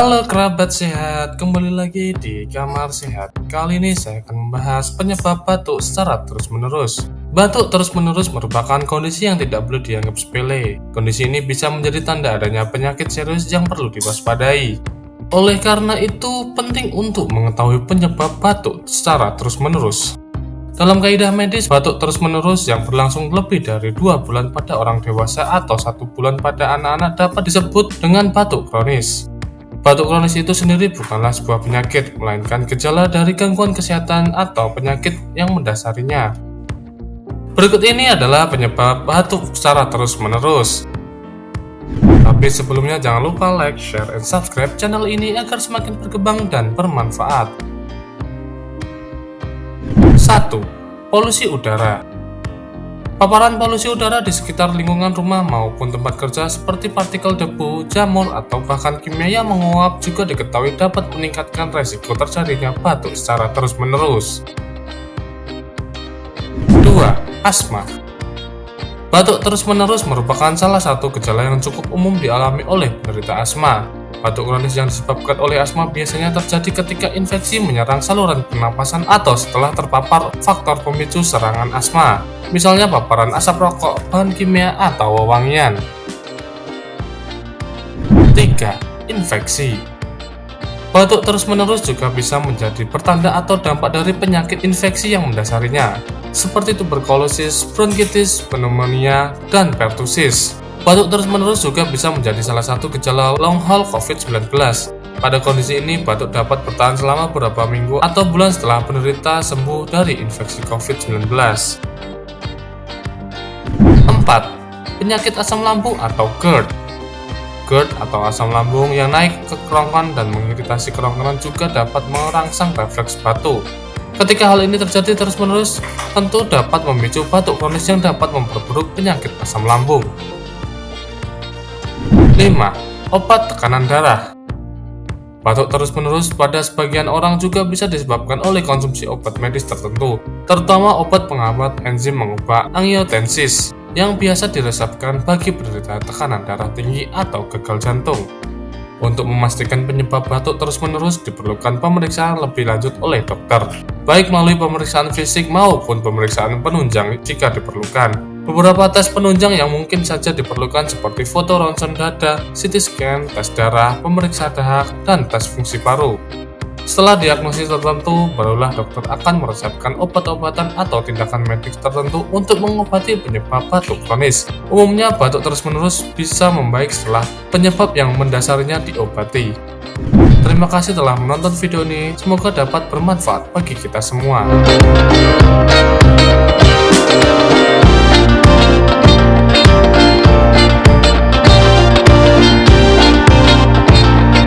Halo kerabat sehat, kembali lagi di Kamar Sehat. Kali ini saya akan membahas penyebab batuk secara terus-menerus. Batuk terus-menerus merupakan kondisi yang tidak perlu dianggap sepele. Kondisi ini bisa menjadi tanda adanya penyakit serius yang perlu diwaspadai. Oleh karena itu, penting untuk mengetahui penyebab batuk secara terus-menerus. Dalam kaidah medis, batuk terus-menerus yang berlangsung lebih dari 2 bulan pada orang dewasa atau 1 bulan pada anak-anak dapat disebut dengan batuk kronis. Batuk kronis itu sendiri bukanlah sebuah penyakit, melainkan gejala dari gangguan kesehatan atau penyakit yang mendasarinya. Berikut ini adalah penyebab batuk secara terus-menerus. Tapi sebelumnya jangan lupa like, share, dan subscribe channel ini agar semakin berkembang dan bermanfaat. 1. Polusi udara. Paparan polusi udara di sekitar lingkungan rumah maupun tempat kerja seperti partikel debu, jamur, atau bahkan kimia yang menguap juga diketahui dapat meningkatkan resiko terjadinya batuk secara terus-menerus. 2. Asma. Batuk terus-menerus merupakan salah satu gejala yang cukup umum dialami oleh penderita asma. Batuk kronis yang disebabkan oleh asma biasanya terjadi ketika infeksi menyerang saluran pernapasan atau setelah terpapar faktor pemicu serangan asma, misalnya paparan asap rokok, bahan kimia, atau wewangian. 3. Infeksi. Batuk terus-menerus juga bisa menjadi pertanda atau dampak dari penyakit infeksi yang mendasarinya, seperti tuberkulosis, bronkitis, pneumonia, dan pertusis. Batuk terus-menerus juga bisa menjadi salah satu gejala long haul COVID-19. Pada kondisi ini, batuk dapat bertahan selama beberapa minggu atau bulan setelah penderita sembuh dari infeksi COVID-19. 4. Penyakit asam lambung atau GERD. GERD atau asam lambung yang naik ke kerongkongan dan mengiritasi kerongkongan juga dapat merangsang refleks batuk. Ketika hal ini terjadi terus-menerus, tentu dapat memicu batuk kronis yang dapat memperburuk penyakit asam lambung. 5. Obat tekanan darah. Batuk terus-menerus pada sebagian orang juga bisa disebabkan oleh konsumsi obat medis tertentu, terutama obat penghambat enzim mengubah angiotensin yang biasa diresepkan bagi penderita tekanan darah tinggi atau gagal jantung. Untuk memastikan penyebab batuk terus-menerus diperlukan pemeriksaan lebih lanjut oleh dokter, baik melalui pemeriksaan fisik maupun pemeriksaan penunjang jika diperlukan. Beberapa tes penunjang yang mungkin saja diperlukan seperti foto ronsen dada, CT scan, tes darah, pemeriksa dahak, dan tes fungsi paru. Setelah diagnosis tertentu, barulah dokter akan meresepkan obat-obatan atau tindakan medis tertentu untuk mengobati penyebab batuk kronis. Umumnya, batuk terus-menerus bisa membaik setelah penyebab yang mendasarinya diobati. Terima kasih telah menonton video ini, semoga dapat bermanfaat bagi kita semua.